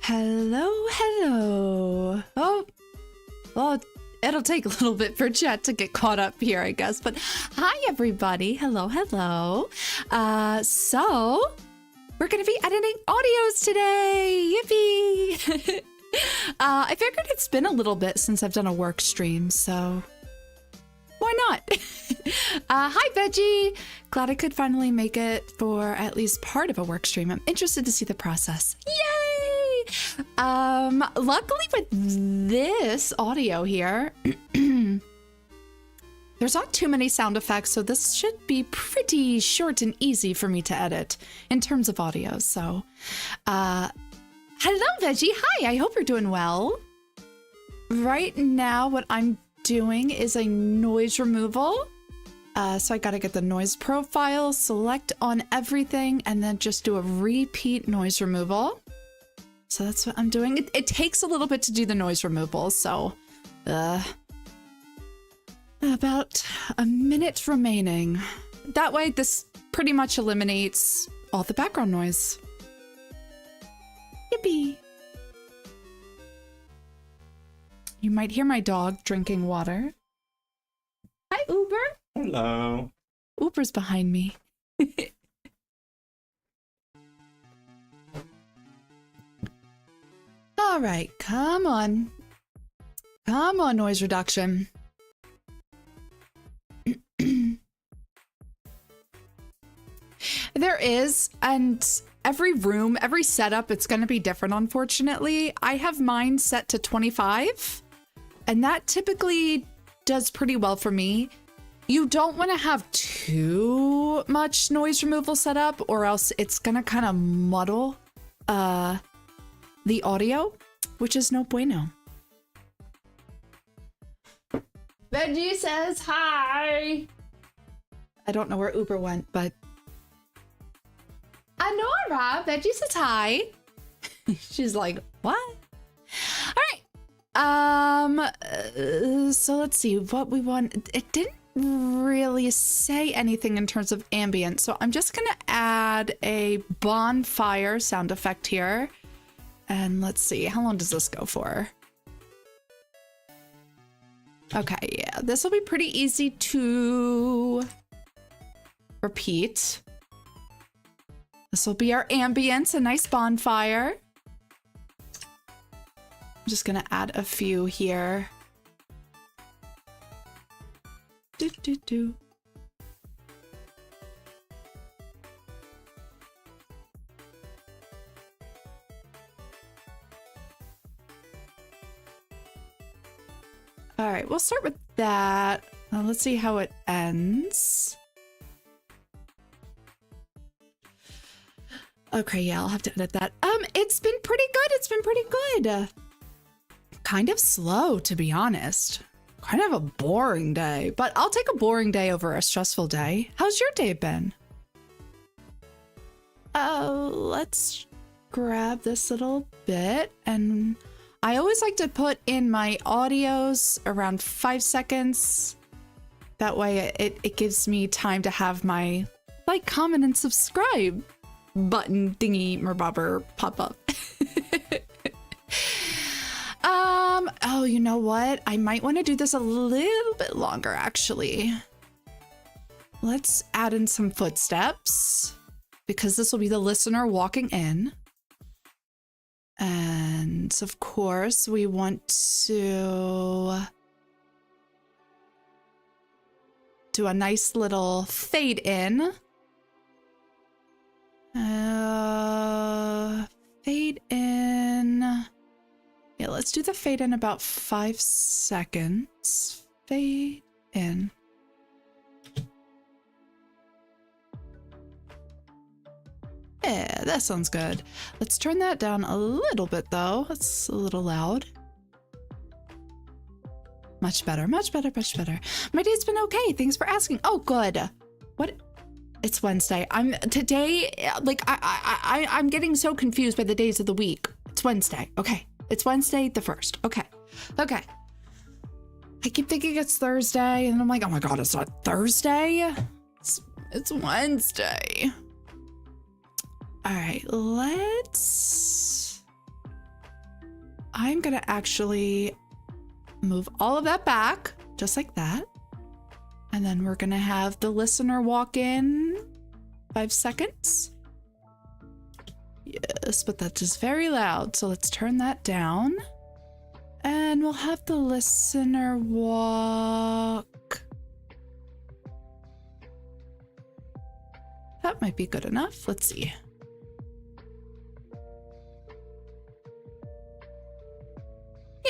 Hello, hello. Oh, well, it'll take a little bit for chat to get caught up here, I guess. But hi, everybody. Hello, hello. So we're going to be editing audios today. Yippee! I figured it's been a little bit since I've done a work stream, so why not? Hi, Veggie. Glad I could finally make it for at least part of a work stream. I'm interested to see the process. Yay! Luckily with this audio here, there's not too many sound effects, so this should be pretty short and easy for me to edit in terms of audio. So, hello, Veggie. Hi, I hope you're doing well. Right now, what I'm doing is a noise removal. So I gotta get the noise profile, select on everything, and then just do a repeat noise removal. So that's what I'm doing. It takes a little bit to do the noise removal, so about a minute remaining. That way, this pretty much eliminates all the background noise. Yippee! You might hear my dog drinking water. Hi, Uber. Hello. Uber's behind me. All right, come on. Come on, noise reduction. There is, and every room, every setup, it's going to be different, unfortunately. I have mine set to 25, and that typically does pretty well for me. You don't want to have too much noise removal set up, or else it's going to kind of muddle the audio, which is no bueno. Veggie says hi. I don't know where Uber went, but Anora, Veggie says hi. She's like, what? All right. So let's see what we want. It didn't really say anything in terms of ambient, so I'm just gonna add a bonfire sound effect here. And let's see, how long does this go for? Okay, yeah, this will be pretty easy to repeat. This will be our ambience, a nice bonfire. I'm just gonna add a few here. Do, do, do. All right, we'll start with that. Let's see how it ends. Okay, yeah, I'll have to edit that. It's been pretty good. It's been pretty good. Kind of slow, to be honest. Kind of a boring day, but I'll take a boring day over a stressful day. How's your day been? Let's grab this little bit, and I always like to put in my audios around 5 seconds. That way it gives me time to have my like, comment, and subscribe button thingy merbobber pop up. Oh, you know what? I might want to do this a little bit longer, actually. Let's add in some footsteps, because this will be the listener walking in. And of course, we want to do a nice little fade in. Fade in. Yeah, let's do the fade in about 5 seconds. Fade in. Yeah, that sounds good. Let's turn that down a little bit though. It's a little loud. Much better, much better, much better. My day's been okay. Thanks for asking. Oh, good. What? It's Wednesday. I'm getting so confused by the days of the week. It's Wednesday. Okay. It's Wednesday the 1st. Okay. Okay. I keep thinking it's Thursday, and I'm like, oh my God, it's not Thursday. It's Wednesday. All right, let's I'm gonna actually move all of that back, just like that. And then we're gonna have the listener walk in 5 seconds. Yes, but that's just very loud. So let's turn that down. And we'll have the listener walk. That might be good enough. Let's see.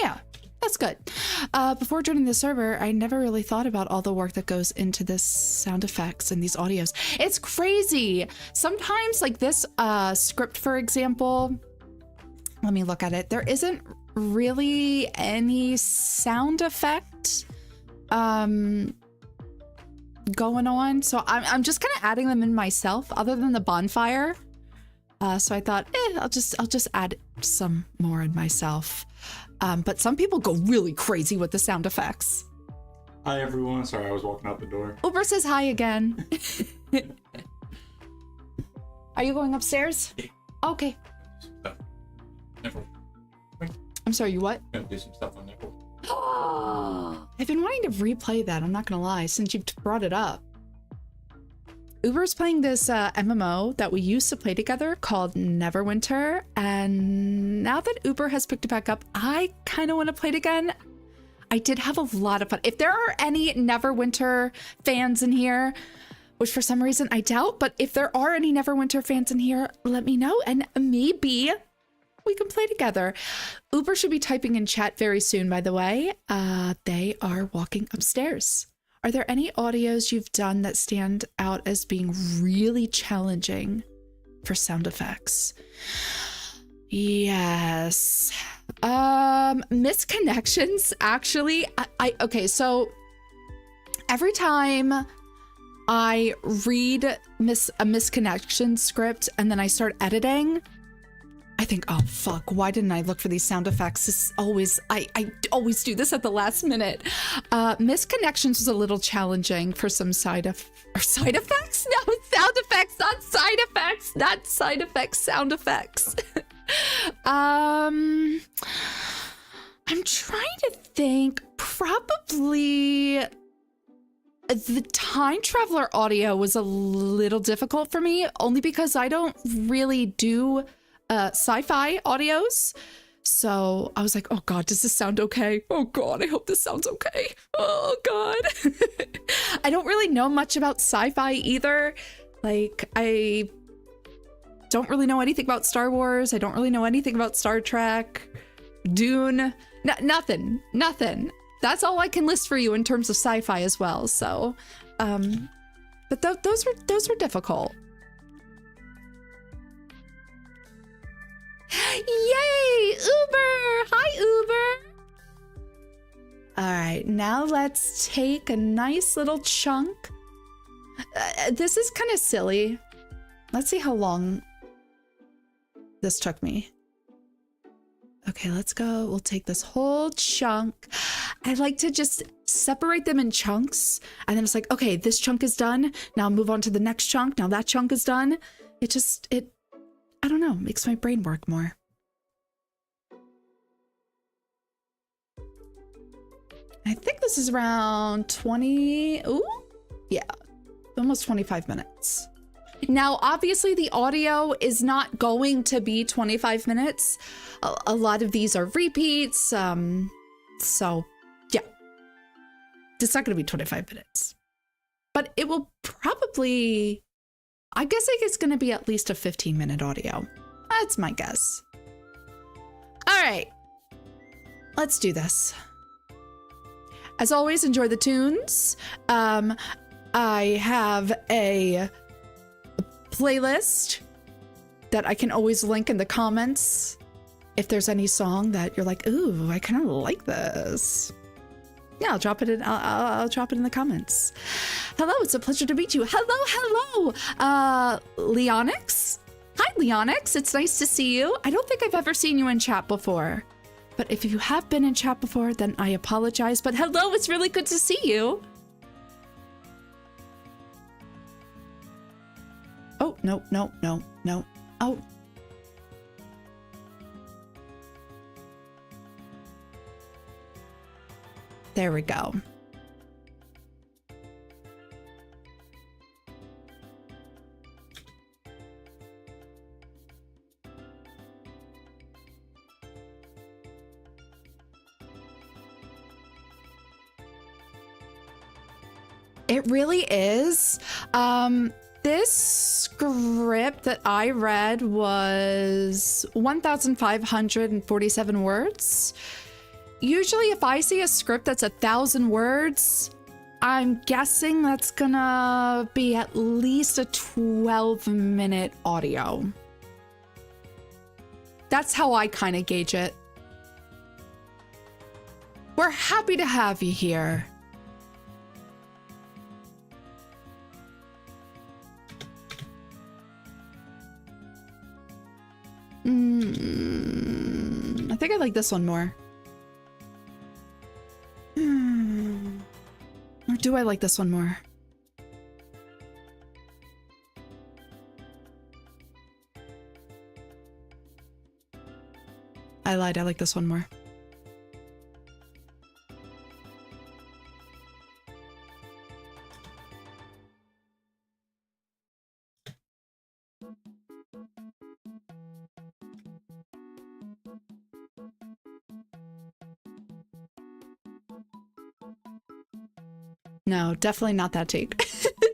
Yeah, that's good. Before joining the server, I never really thought about all the work that goes into this sound effects and these audios. It's crazy. Sometimes like this script, for example, let me look at it. There isn't really any sound effect going on. So I'm just kind of adding them in myself other than the bonfire. So I thought, I'll just add some more in myself. But some people go really crazy with the sound effects. Hi everyone. Sorry, I was walking out the door. Uber says hi again. Are you going upstairs? Yeah. Okay. Nickel. I'm sorry, you what? Gonna do some stuff on Nickel. I've been wanting to replay that, I'm not gonna lie, since you've brought it up. Uber's playing this MMO that we used to play together called Neverwinter, and now that Uber has picked it back up, I kind of want to play it again. I did have a lot of fun. If there are any Neverwinter fans in here, which for some reason I doubt, but if there are any Neverwinter fans in here, let me know, and maybe we can play together. Uber should be typing in chat very soon, by the way. They are walking upstairs. Are there any audios you've done that stand out as being really challenging for sound effects? Yes. Misconnections, actually. Okay, so every time I read a misconnection script and then I start editing, I think, oh fuck, why didn't I look for these sound effects? This always, I always do this at the last minute. Misconnections was a little challenging for some side effects? No, sound effects, not side effects, not side effects, sound effects. I'm trying to think, probably the time traveler audio was a little difficult for me, only because I don't really do sci-fi audios. So I was like, oh God, does this sound okay? Oh God, I hope this sounds okay. Oh God. I don't really know much about sci-fi either. Like, I don't really know anything about Star Wars. I don't really know anything about Star Trek, Dune, nothing. That's all I can list for you in terms of sci-fi as well. So, but those were difficult. Yay, Uber! Hi, Uber! All right, now let's take a nice little chunk. This is kind of silly. Let's see how long this took me. Okay, let's go. We'll take this whole chunk. I like to just separate them in chunks. And then it's like, okay, this chunk is done. Now move on to the next chunk. Now that chunk is done. I don't know, makes my brain work more. I think this is around 20, ooh, yeah, almost 25 minutes. Now, obviously the audio is not going to be 25 minutes. A lot of these are repeats. So yeah, it's not going to be 25 minutes, but it will probably, I guess it's going to be at least a 15-minute audio. That's my guess. All right, let's do this. As always, enjoy the tunes. I have a playlist that I can always link in the comments if there's any song that you're like, ooh, I kind of like this. Yeah, I'll drop it in. I'll drop it in the comments. Hello, it's a pleasure to meet you. Hello, Leonix. Hi, Leonix. It's nice to see you. I don't think I've ever seen you in chat before, but if you have been in chat before, then I apologize. But hello, it's really good to see you. Oh, no. Oh. There we go. It really is. This script that I read was 1,547 words. Usually if I see a script that's 1,000 words, I'm guessing that's gonna be at least a 12-minute audio. That's how I kind of gauge it. We're happy to have you here. I think I like this one more. Or do I like this one more? I lied, I like this one more. No, definitely not that take.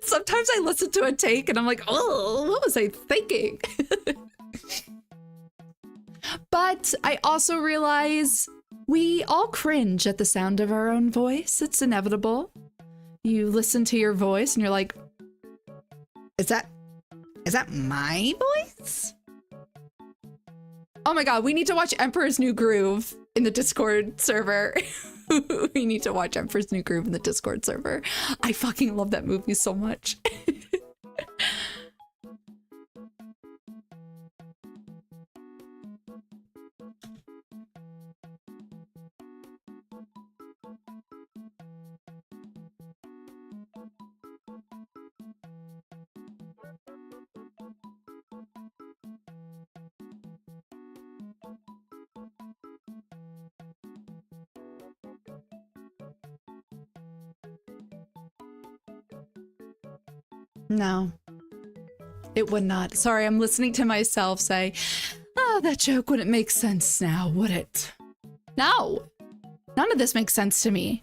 Sometimes I listen to a take and I'm like, oh, what was I thinking? But I also realize we all cringe at the sound of our own voice. It's inevitable. You listen to your voice and you're like, is that my voice? Oh my God, we need to watch Emperor's New Groove in the Discord server. We need to watch Emperor's New Groove in the Discord server. I fucking love that movie so much. No, it would not. Sorry, I'm listening to myself say, oh, that joke wouldn't make sense now, would it? No, none of this makes sense to me.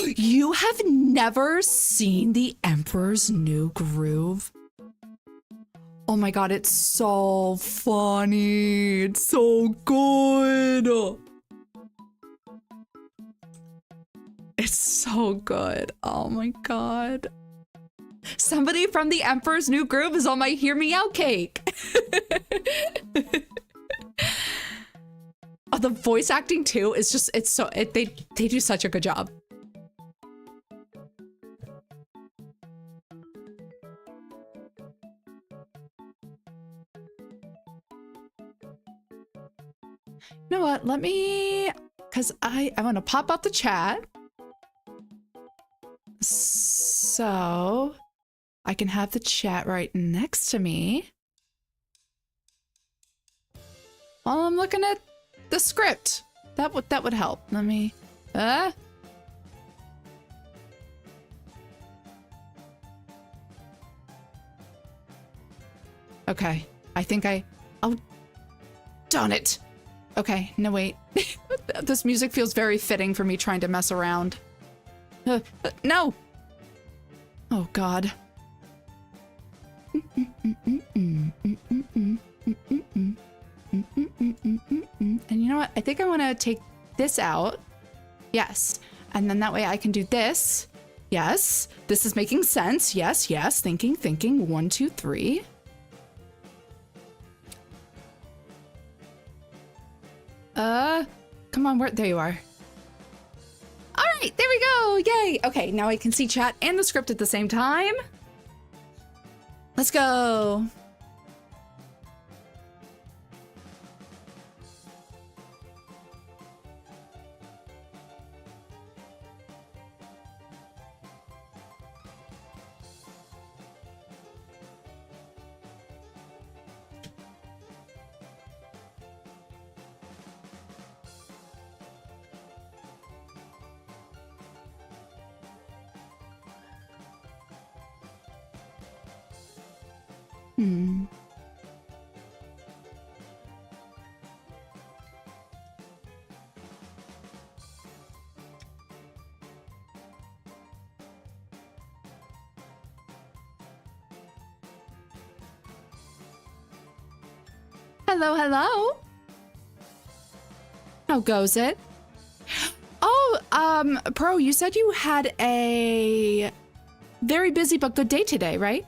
You have never seen The Emperor's New Groove? Oh my God, it's so funny. It's so good. It's so good. Oh my God. Somebody from The Emperor's New Groove is on my Hear Me Out cake. Oh, the voice acting too is just, they do such a good job. You know what? Let me, because I want to pop out the chat. So I can have the chat right next to me while I'm looking at the script. That would help. Let me okay. I think oh, darn it. Okay, no wait. This music feels very fitting for me trying to mess around. No. Oh God. And you know what? I think I want to take this out. Yes. And then that way I can do this. Yes. This is making sense. Yes, yes. Thinking. 1, 2, 3. Come on, there you are. All right, there we go. Yay. Okay, now I can see chat and the script at the same time. Let's go. Hmm. Hello, hello. How goes it? Oh, Pro, you said you had a very busy but good day today, right?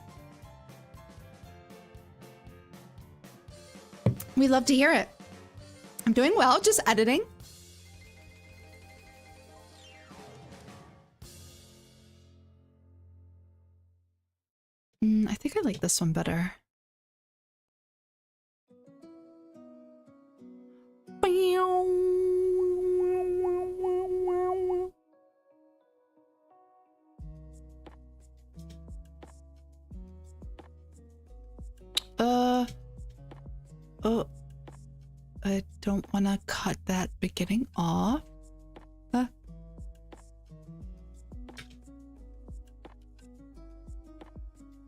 We love to hear it. I'm doing well, just editing. I think I like this one better. Oh, I don't want to cut that beginning off.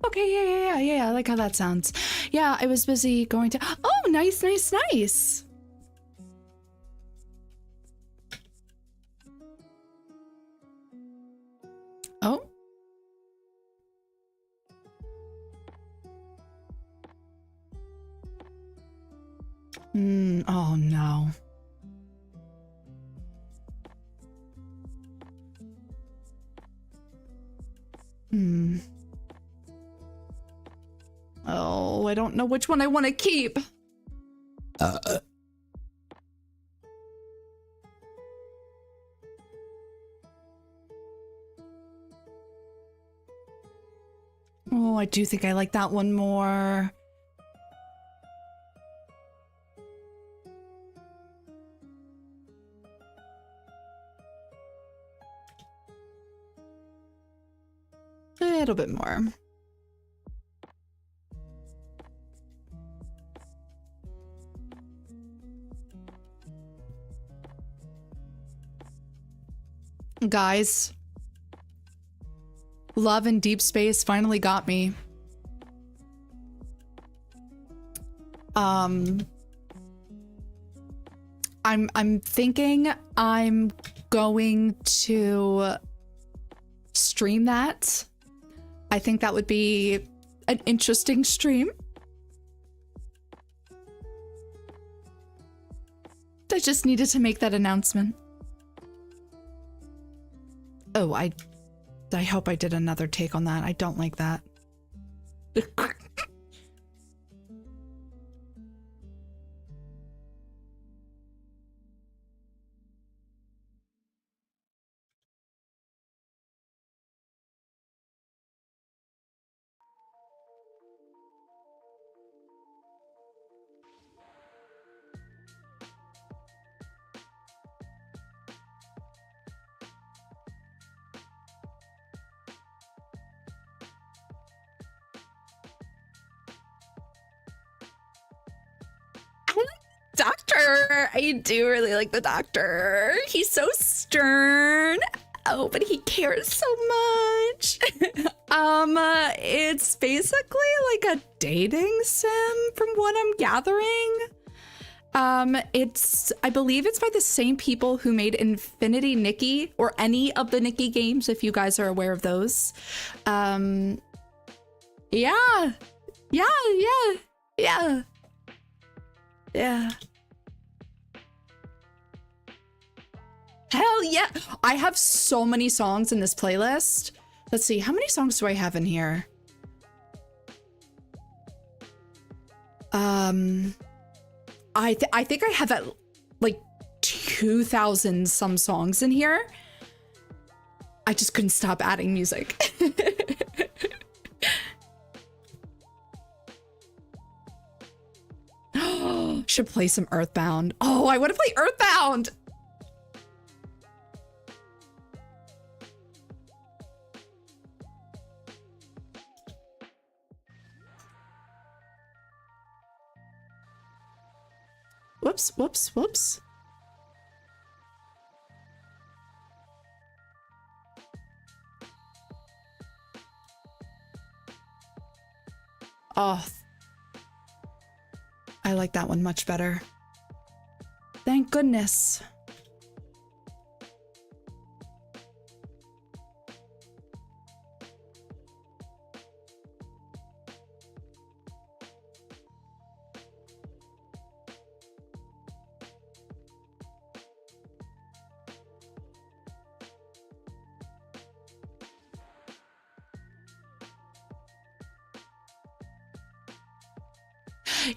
Okay, yeah, I like how that sounds. Yeah, I was busy going to, oh, nice. Oh. Oh no. Oh, I don't know which one I want to keep. Oh, I do think I like that one more. A little bit more. Guys, Love in Deep Space finally got me. I'm thinking I'm going to stream that. I think that would be an interesting stream. I just needed to make that announcement. Oh, I hope I did another take on that. I don't like that. Doctor, I do really like the doctor. He's so stern. Oh, but he cares so much. It's basically like a dating sim from what I'm gathering. I believe it's by the same people who made Infinity Nikki, or any of the Nikki games, if you guys are aware of those. Yeah. Hell yeah. I have so many songs in this playlist. Let's see, how many songs do I have in here? I think I have at like 2,000 some songs in here. I just couldn't stop adding music. Should play some Earthbound. Oh, I want to play Earthbound. Whoops. Oh, I like that one much better. Thank goodness.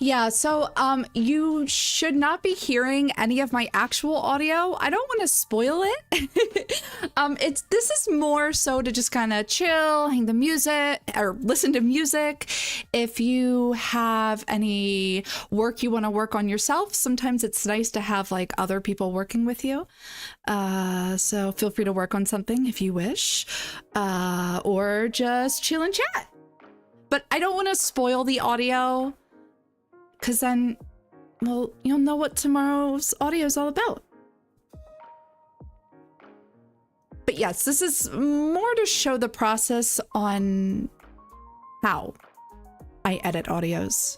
Yeah, so you should not be hearing any of my actual audio. I don't want to spoil it. This is more so to just kind of chill, hang the music or listen to music. If you have any work you want to work on yourself, sometimes it's nice to have like other people working with you. So feel free to work on something if you wish, or just chill and chat. But I don't want to spoil the audio, because then, well, you'll know what tomorrow's audio is all about. But yes, this is more to show the process on how I edit audios.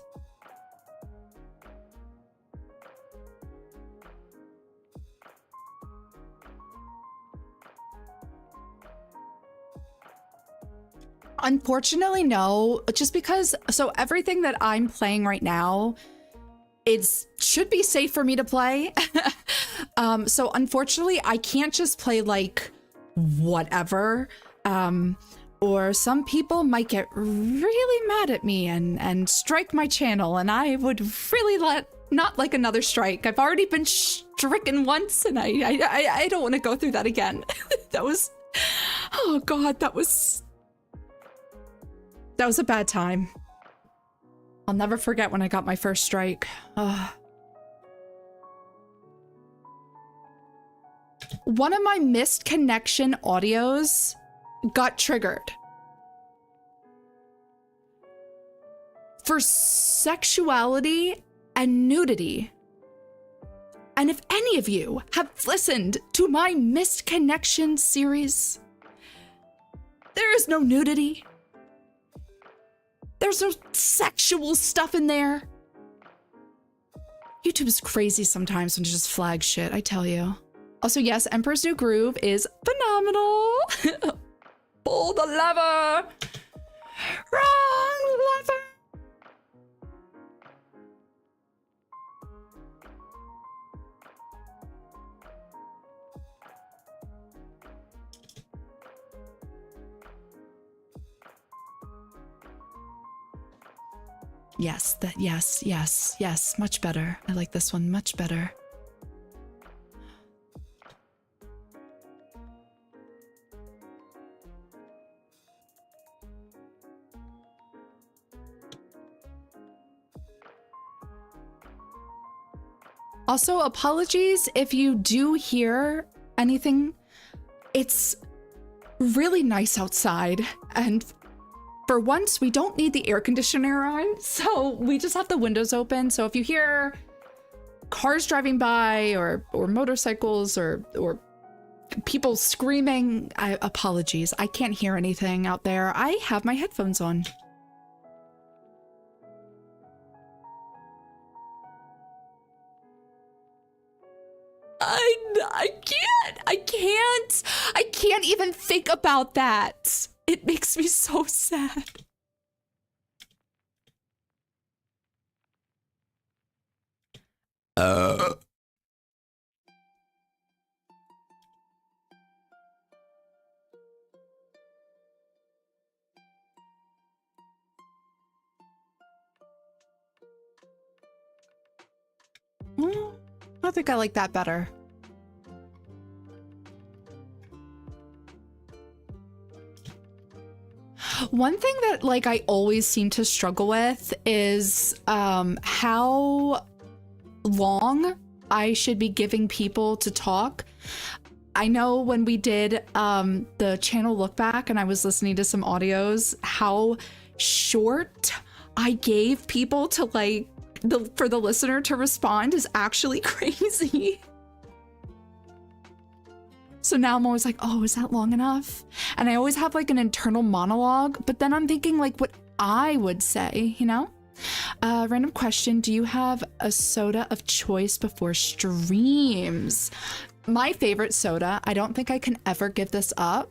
Unfortunately, no, just because, so everything that I'm playing right now, it should be safe for me to play. So unfortunately, I can't just play like whatever, or some people might get really mad at me and strike my channel, and I would really not like another strike. I've already been stricken once, and I don't want to go through that again. That was, oh God, that was a bad time. I'll never forget when I got my first strike. One of my missed connection audios got triggered for sexuality and nudity. And if any of you have listened to my missed connection series, there is no nudity. There's no sexual stuff in there. YouTube is crazy sometimes when it just flags shit, I tell you. Also, yes, Emperor's New Groove is phenomenal. Pull the lever. Wrong lever. Yes, yes, much better. I like this one much better. Also, apologies if you do hear anything. It's really nice outside, and for once, we don't need the air conditioner on, so we just have the windows open. So if you hear cars driving by or motorcycles or people screaming, apologies. I can't hear anything out there. I have my headphones on. I can't even think about that. It makes me so sad. I think I like that better. One thing that like I always seem to struggle with is how long I should be giving people to talk. I know when we did the channel look back and I was listening to some audios, how short I gave people to like for the listener to respond is actually crazy. So now I'm always like, oh, is that long enough? And I always have like an internal monologue, but then I'm thinking like what I would say, you know? Random question. Do you have a soda of choice before streams? My favorite soda, I don't think I can ever give this up,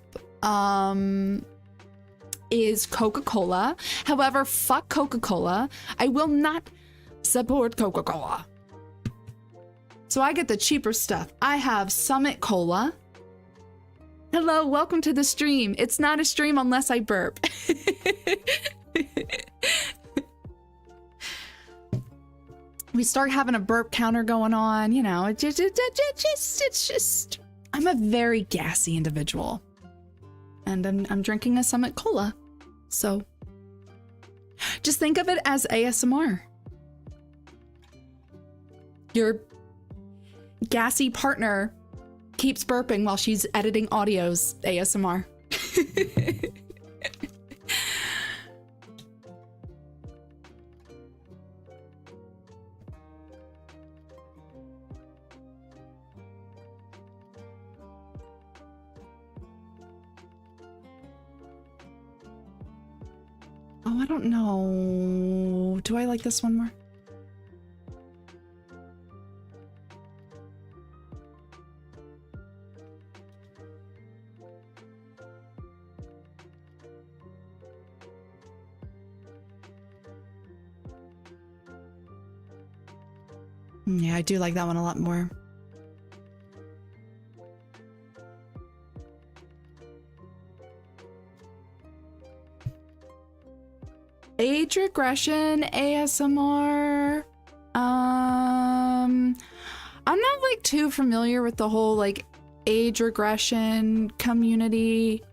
is Coca-Cola. However, fuck Coca-Cola. I will not support Coca-Cola. So I get the cheaper stuff. I have Summit Cola. Hello, welcome to the stream. It's not a stream unless I burp. We start having a burp counter going on, you know, it's just, I'm a very gassy individual. And I'm drinking a Summit Cola. So just think of it as ASMR. Your gassy partner keeps burping while she's editing audios ASMR. Oh, I don't know. Do I like this one more? Yeah, I do like that one a lot more. Age regression ASMR. I'm not like too familiar with the whole like age regression community.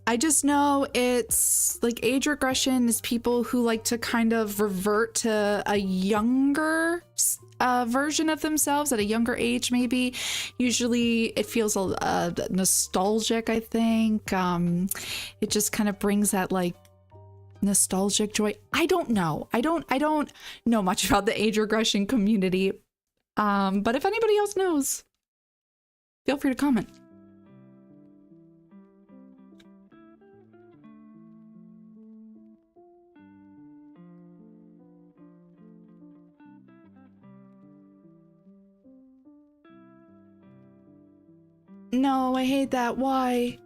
I just know it's like age regression is people who like to kind of revert to a younger version of themselves at a younger age, maybe. Usually it feels nostalgic, I think. It just kind of brings that like nostalgic joy. I don't know. I don't know much about the age regression community. But if anybody else knows, feel free to comment. No, I hate that. Why?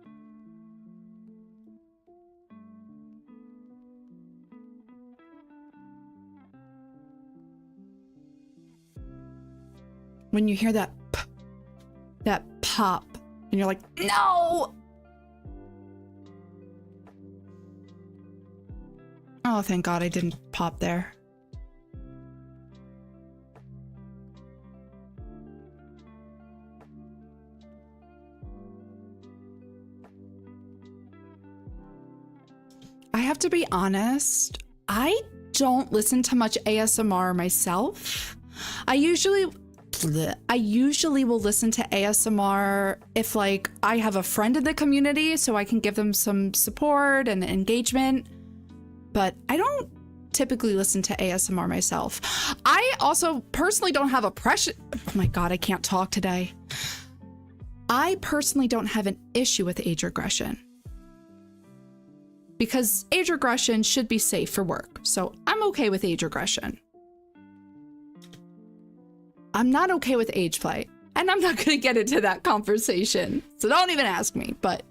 When you hear that pop, and you're like, no! Oh, thank God I didn't pop there. I have to be honest, I don't listen to much ASMR myself. I usually will listen to ASMR if like I have a friend in the community so I can give them some support and engagement, but I don't typically listen to ASMR myself. I also personally don't have oh my God, I can't talk today. I personally don't have an issue with age regression, because age regression should be safe for work. So I'm okay with age regression. I'm not okay with age play, and I'm not going to get into that conversation. So don't even ask me, but.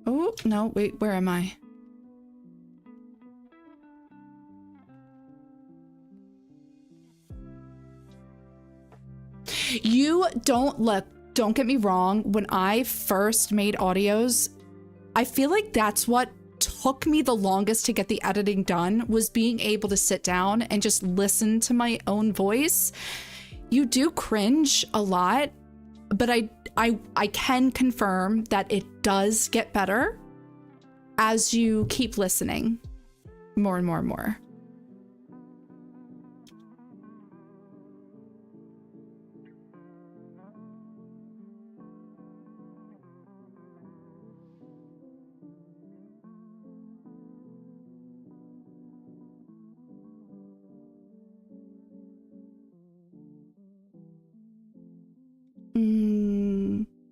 Oh, no, wait, where am I? You don't look. Don't get me wrong, when I first made audios, I feel like that's what took me the longest to get the editing done, was being able to sit down and just listen to my own voice. You do cringe a lot, but I can confirm that it does get better as you keep listening more and more and more.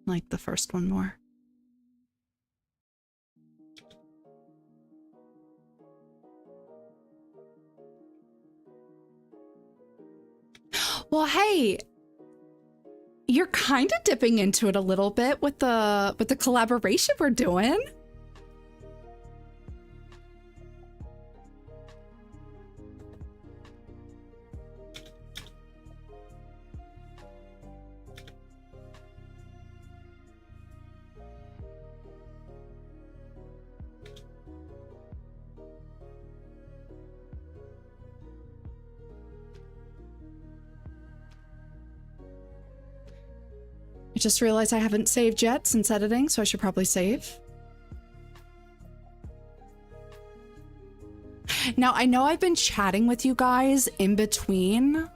Like the first one more. Well, hey, you're kind of dipping into it a little bit with the collaboration we're doing. I just realized I haven't saved yet since editing, so I should probably save. Now, I know I've been chatting with you guys in between,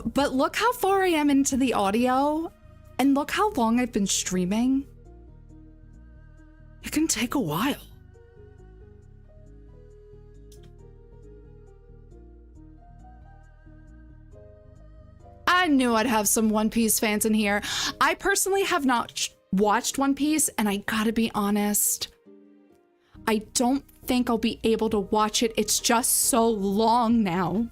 but look how far I am into the audio, and look how long I've been streaming. It can take a while. I knew I'd have some One Piece fans in here. I personally have not watched One Piece, and I gotta be honest, I don't think I'll be able to watch it. It's just so long now.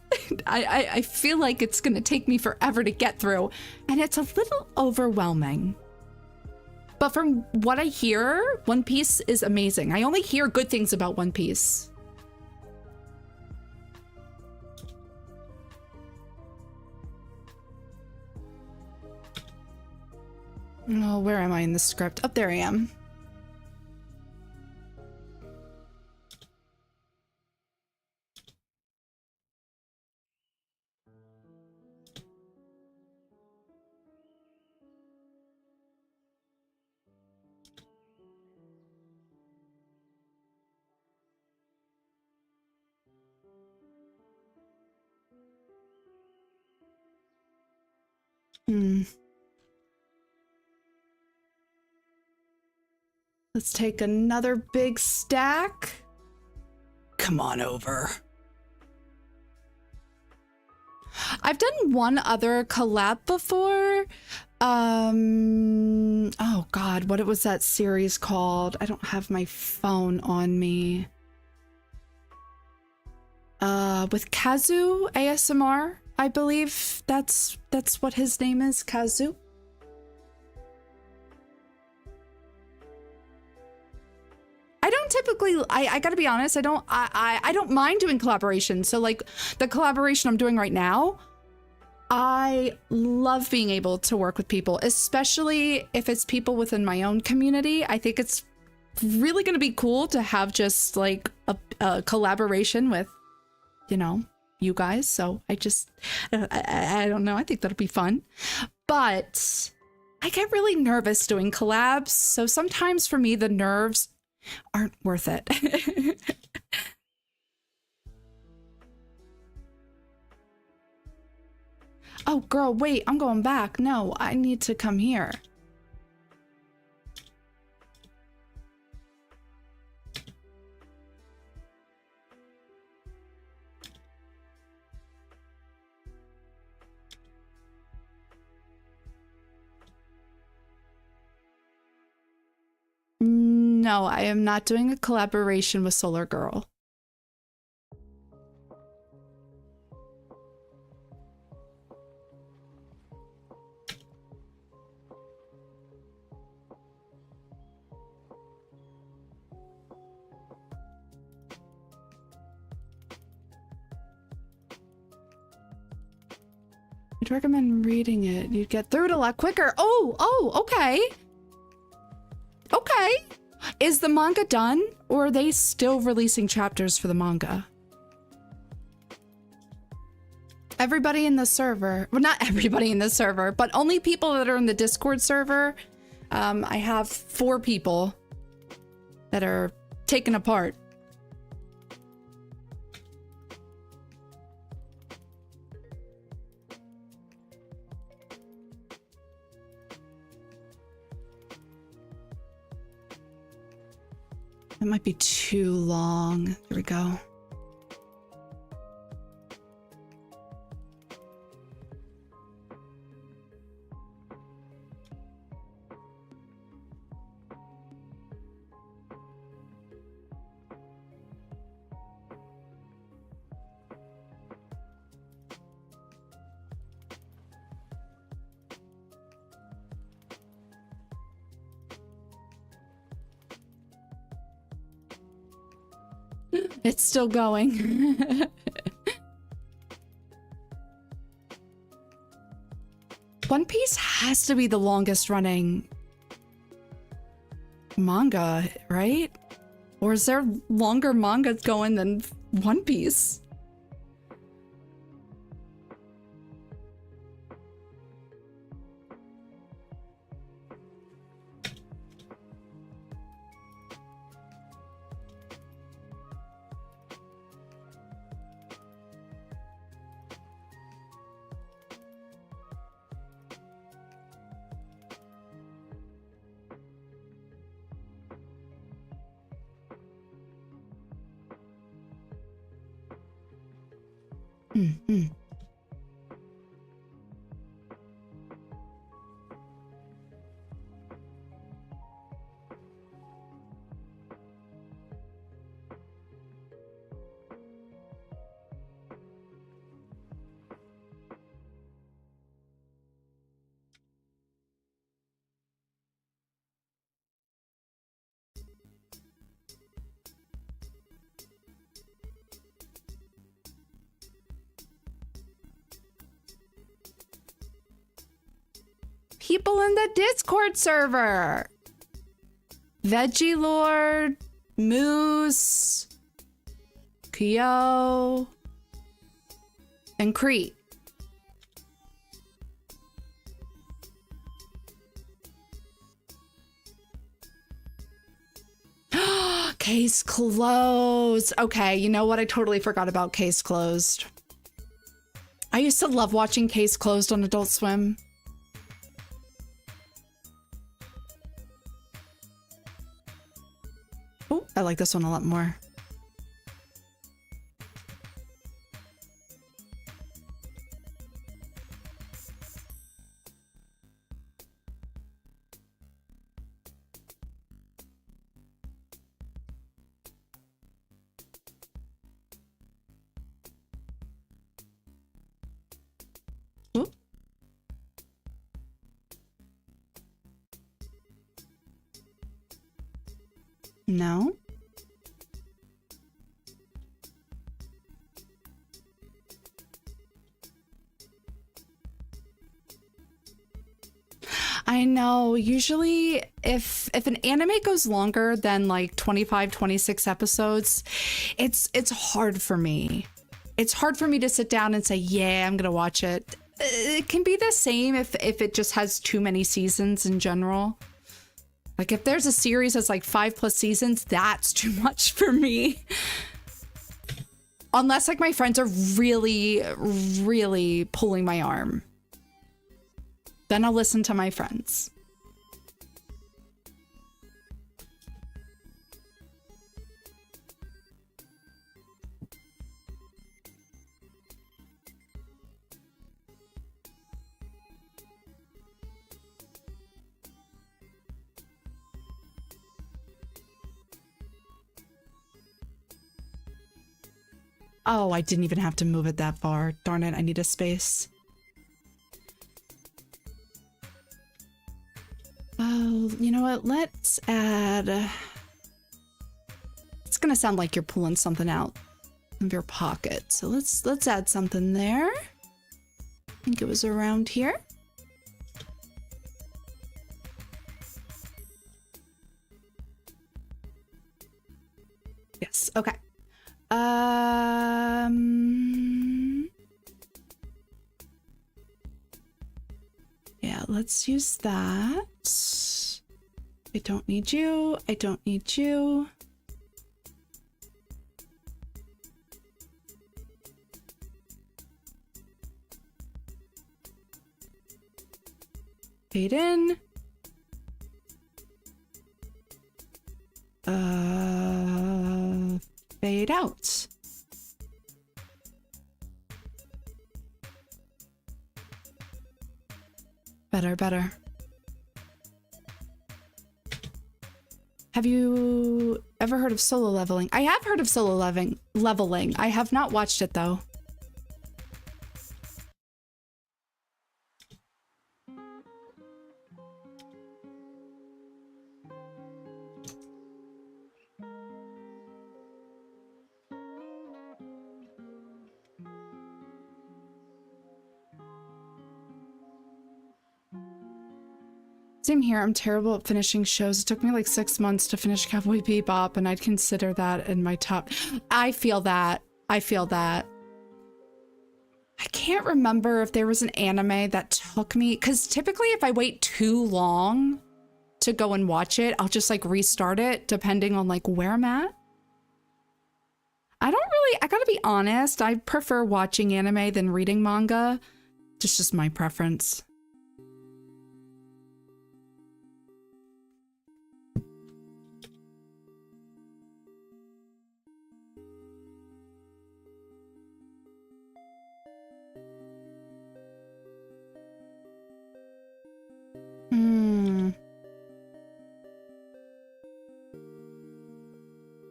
I feel like it's gonna take me forever to get through, and it's a little overwhelming. But from what I hear, One Piece is amazing. I only hear good things about One Piece. Oh, where am I in the script? Oh, there I am. Let's take another big stack. Come on over. I've done one other collab before. Oh God, what was that series called? I don't have my phone on me. With Kazu ASMR, I believe that's what his name is, Kazu. I don't typically, I gotta be honest, I don't mind doing collaboration. So like the collaboration I'm doing right now, I love being able to work with people, especially if it's people within my own community. I think it's really gonna be cool to have just like a collaboration with, you know, you guys. So I don't know, I think that'll be fun. But I get really nervous doing collabs. So sometimes for me, the nerves aren't worth it. Oh, girl, wait, I'm going back. No, I need to come here. No, I am not doing a collaboration with Solar Girl. I'd recommend reading it. You'd get through it a lot quicker. Oh, okay. Okay. Is the manga done, or are they still releasing chapters for the manga? Everybody in the server, well, not everybody in the server, but only people that are in the Discord server. I have 4 people that are taken apart. It might be too long. There we go. It's still going. One Piece has to be the longest running manga, right? Or is there longer mangas going than One Piece? Hmm. People in the Discord server. Veggie Lord, Moose, Kyo, and Crete. Case closed. Okay, you know what? I totally forgot about Case Closed. I used to love watching Case Closed on Adult Swim. Oh, I like this one a lot more. Oh. No. I know. Usually if an anime goes longer than like 25, 26 episodes, it's hard for me. It's hard for me to sit down and say, yeah, I'm gonna watch it. It can be the same if it just has too many seasons in general. Like if there's a series that's like 5+ seasons, that's too much for me. Unless like my friends are really, really pulling my arm. Then I'll listen to my friends. Oh, I didn't even have to move it that far. Darn it, I need a space. Oh, you know what? Let's add... It's gonna sound like you're pulling something out of your pocket. So let's add something there. I think it was around here. Yes, okay. Yeah, let's use that. I don't need you. I don't need you. Fade in. Fade out. Better. Have you ever heard of solo leveling? I have heard of solo leveling. I have not watched it though. Same here. I'm terrible at finishing shows. It took me like 6 months to finish Cowboy Bebop, and I'd consider that in my top. I feel that. I feel that. I can't remember if there was an anime that took me, because typically if I wait too long to go and watch it, I'll just like restart it depending on like where I'm at. I gotta be honest, I prefer watching anime than reading manga. Just my preference.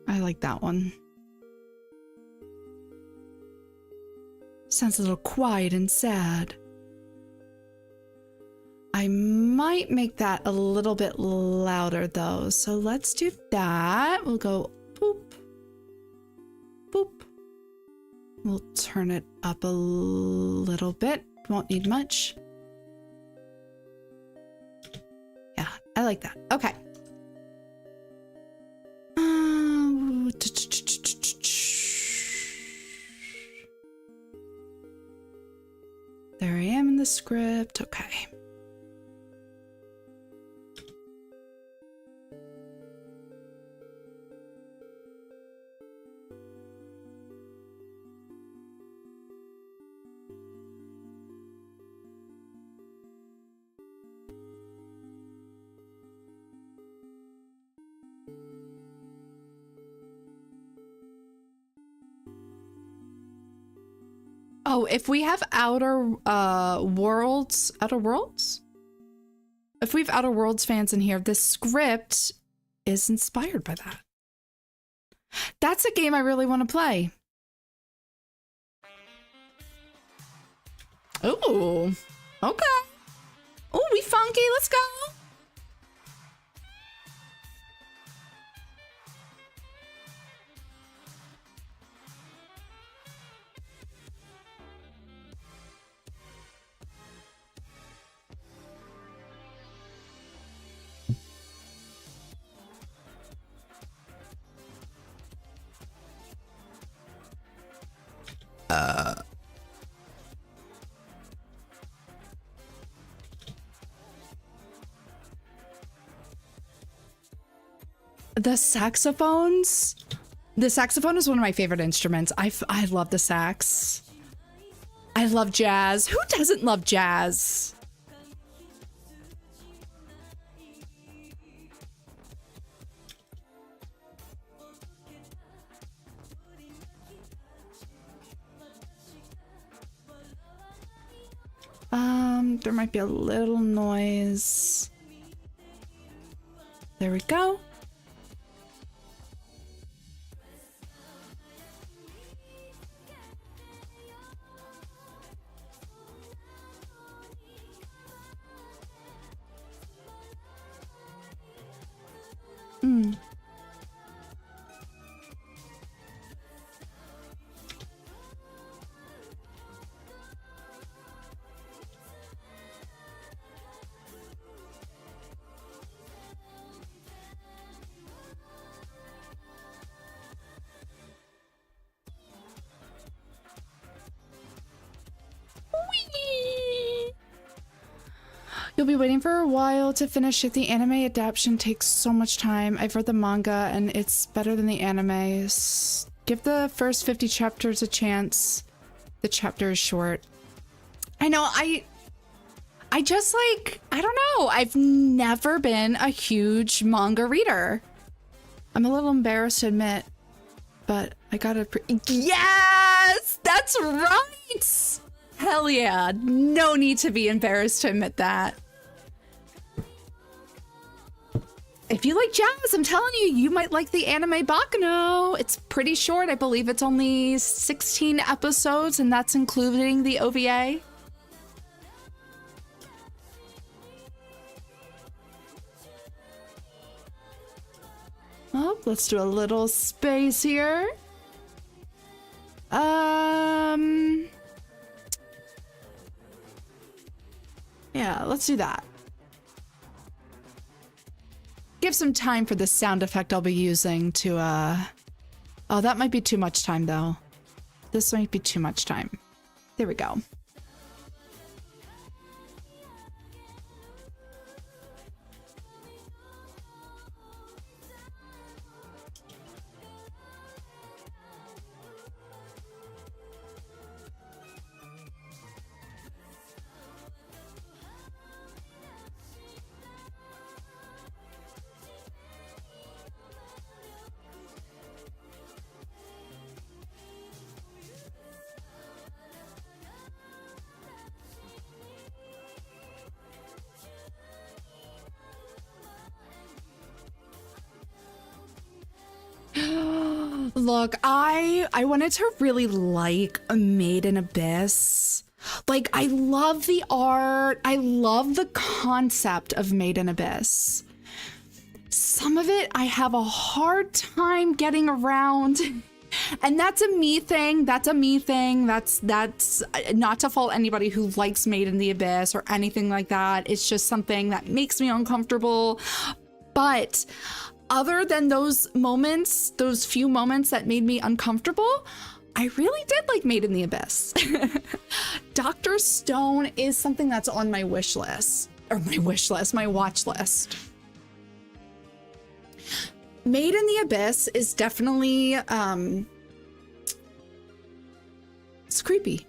I like that one. Sounds a little quiet and sad. I might make that a little bit louder though, so let's do that. We'll go boop, boop. We'll turn it up a little bit. Won't need much. Yeah, I like that. Okay. There I am in the script. Okay. Oh, if we have Outer Worlds? If we have Outer Worlds fans in here, this script is inspired by that. That's a game I really want to play. Oh, okay. Oh, we funky. Let's go. The saxophones. The saxophone is one of my favorite instruments. I love the sax. I love jazz. Who doesn't love jazz? There might be a little noise. There we go. You'll be waiting for a while to finish it. The anime adaptation takes so much time. I've read the manga and it's better than the anime. Give the first 50 chapters a chance. The chapter is short. I know, I just like, I don't know. I've never been a huge manga reader. I'm a little embarrassed to admit, but I gotta yes, that's right. Hell yeah. No need to be embarrassed to admit that. If you like jazz, I'm telling you, you might like the anime Baccano. It's pretty short. I believe it's only 16 episodes, and that's including the OVA. Oh, let's do a little space here. Yeah, let's do that. give some time for the sound effect I'll be using to, oh, that might be too much time, though. This might be too much time. There we go. Look, I wanted to really like Made in Abyss. Like, I love the art. I love the concept of Made in Abyss. Some of it I have a hard time getting around. And that's a me thing. That's a me thing. That's not to fault anybody who likes Made in the Abyss or anything like that. It's just something that makes me uncomfortable. But other than those moments, those few moments that made me uncomfortable, I really did like Made in the Abyss. Dr. Stone is something that's on my wish list, or my watch list. Made in the Abyss is definitely, it's creepy.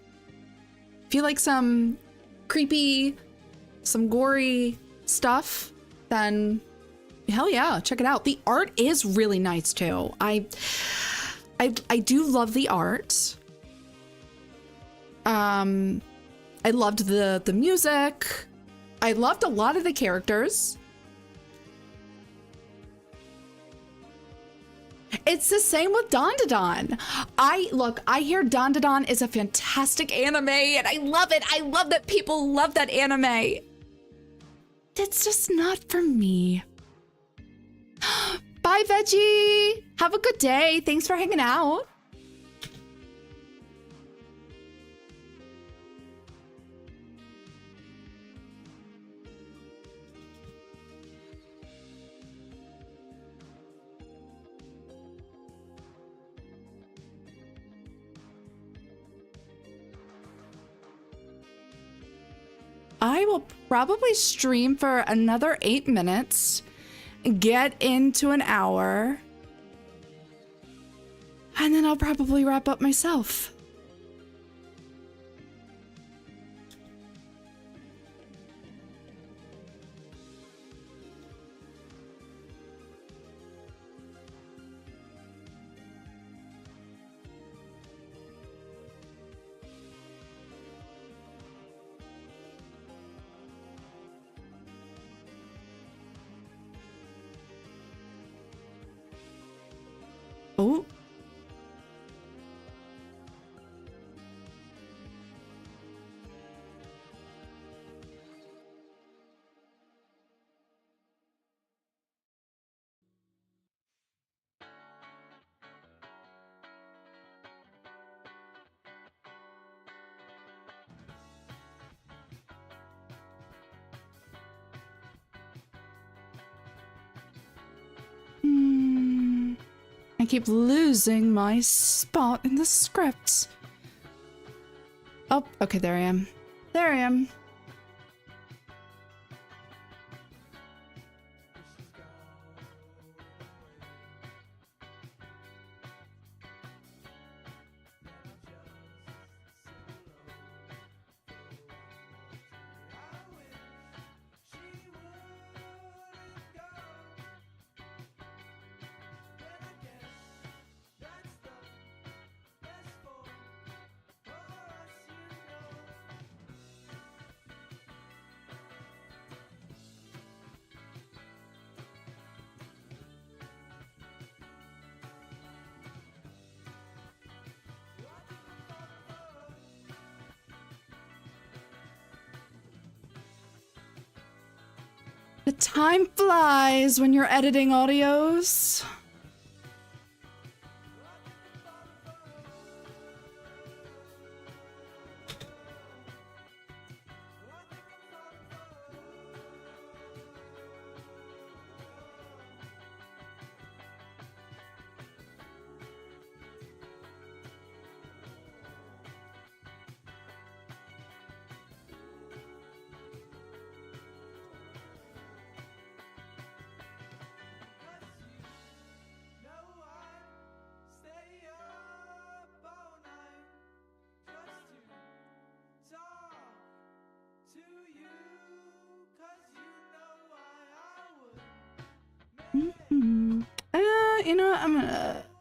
If you like some creepy, some gory stuff, then hell yeah, check it out. The art is really nice too. I do love the art. I loved the music. I loved a lot of the characters. It's the same with Dandadan. I hear Dandadan is a fantastic anime and I love it. I love that people love that anime. It's just not for me. Bye, Veggie. Have a good day. Thanks for hanging out. I will probably stream for another 8 minutes, get into an hour, and then I'll probably wrap up myself. Oh. I keep losing my spot in the script. Oh, okay, there I am. There I am. The time flies when you're editing audios.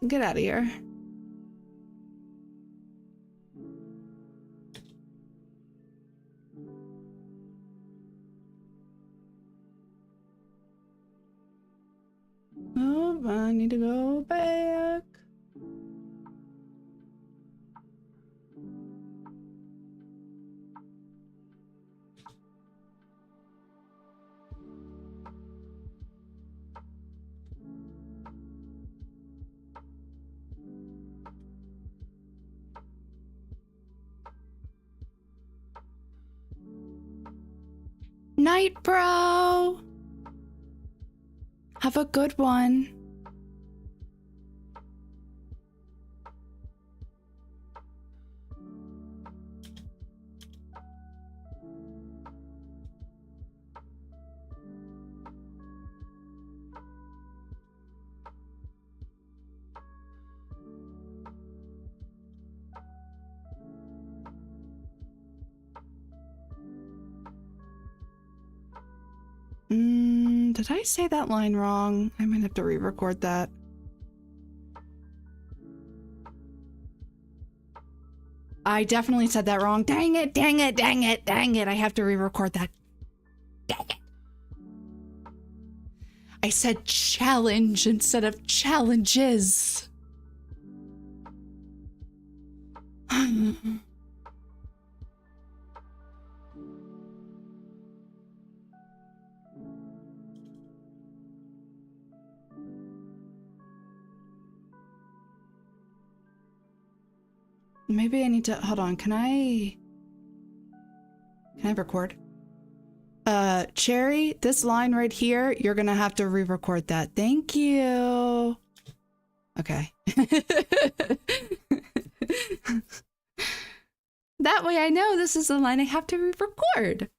Get out of here. Oh, I need to go back. Night, bro. Have a good one. Did I say that line wrong? I might have to re-record that. I definitely said that wrong. Dang it, dang it, dang it, dang it. I have to re-record that. Dang it. I said challenge instead of challenges. Maybe I need to, hold on, can I record? Cherry, this line right here, you're gonna have to re-record that. Thank you. Okay. That way I know this is the line I have to re-record.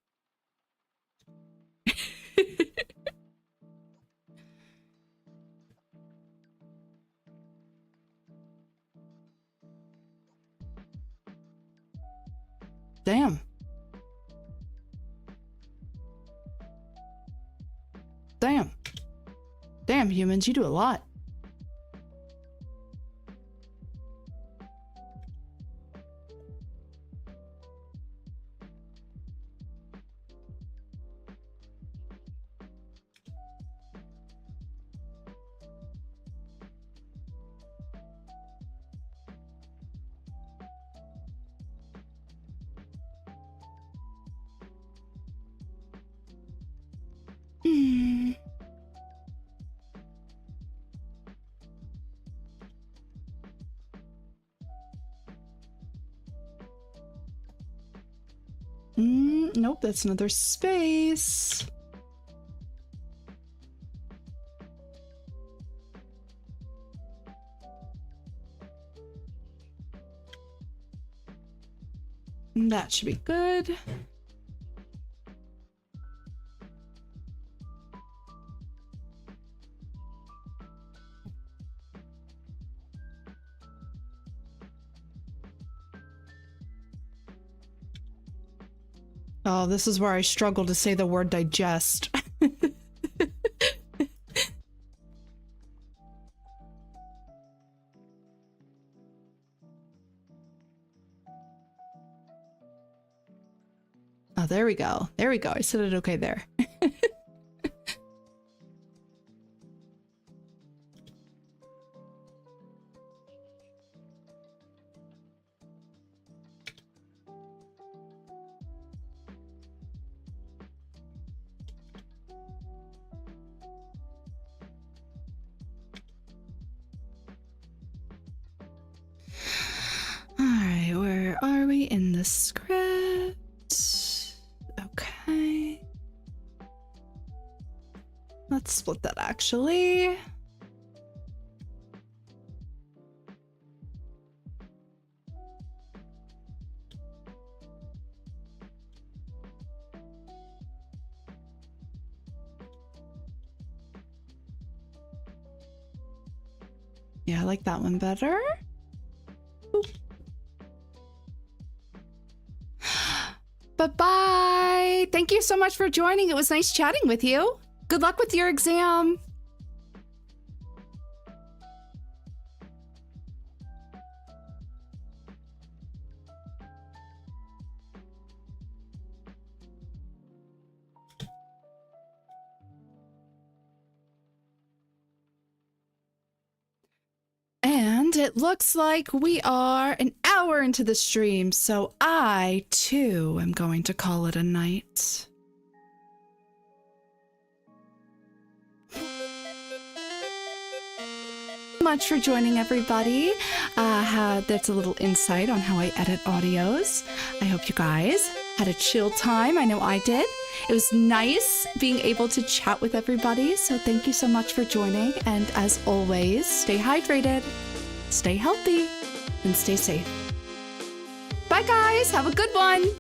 Damn. Damn. Damn, humans, you do a lot. Nope, that's another space. That should be good. Oh, this is where I struggle to say the word digest. Oh, there we go. There we go. I said it okay there. Alright, where are we in the script? Okay. Let's split that actually. Yeah, I like that one better. Bye-bye. Thank you so much for joining. It was nice chatting with you. Good luck with your exam. And it looks like we are an hour into the stream, so I, too, am going to call it a night. Much for joining, everybody. That's a little insight on how I edit audios. I hope you guys had a chill time. I know I did. It was nice being able to chat with everybody, so thank you so much for joining. And as always, stay hydrated, stay healthy, and stay safe. Bye, guys. Have a good one.